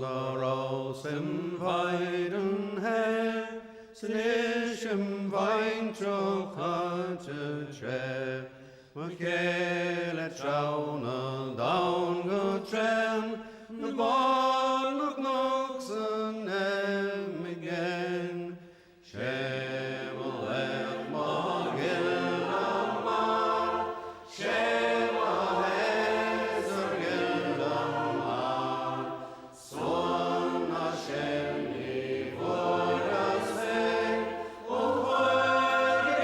Roos in weiden her, sin ishim wein troch hante tre, Michael trauna down go tren, the born of knocks and em again. Shemalech Magil Amar, Shemahezer Gil Amar, Son Hashem Nivoras Hei, Ochwegen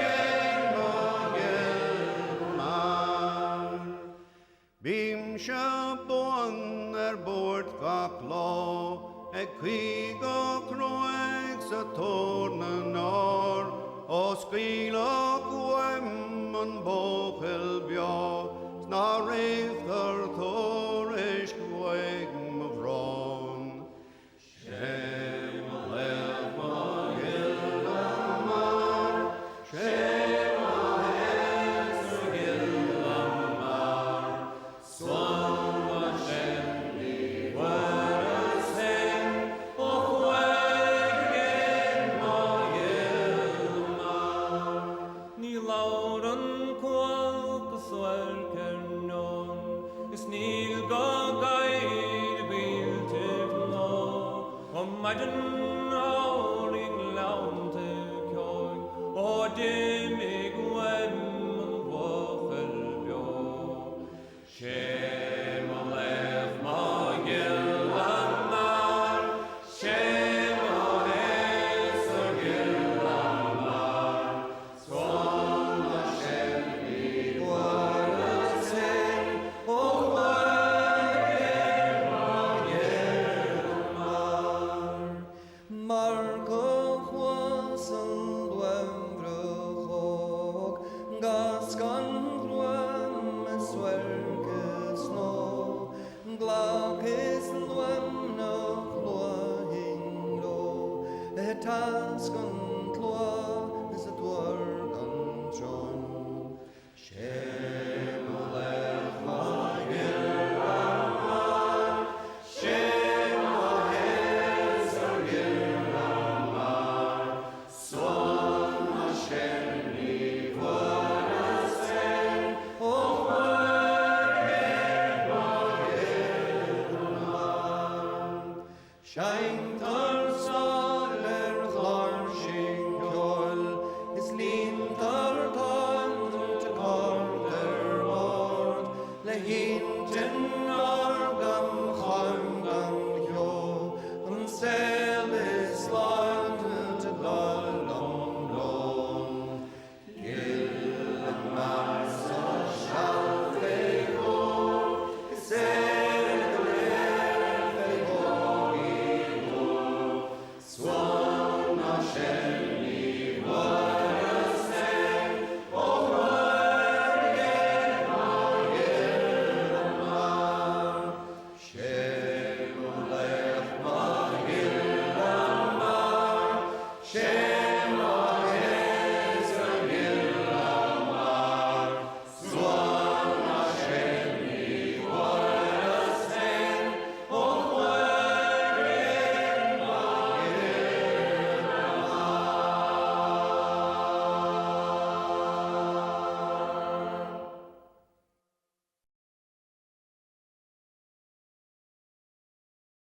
Magil Amar. Bim Shabon bord gak lo, Quig o croeg sa tornen or, O skrila gwem an bochel bio, Sna reif ar thorish gweg mavron. Shem alef magil amar, Shem ahezer gil amar, Son Hashem nivoras hem, Ochwegen magil amar. Ni lauren kwal beswerker non, is nil go gaid bil tevno, om maden auring launte koi, o demig wem bochel bio. Shem alef magil amar, Shem ahezer gil amar, Son Hashem nivoras hem, Ochwegen magil amar. Marco Juasan Duem Bruchog, Gaskan Duem Swerkes No, Glakis Duem Noch Loahinglo, Etaskan Tloa is a Dwargan Tron. Shem alef magil amar, Shem ahezer gil amar, Son Hashem nivoras hem, Ochwegen magil amar. Shain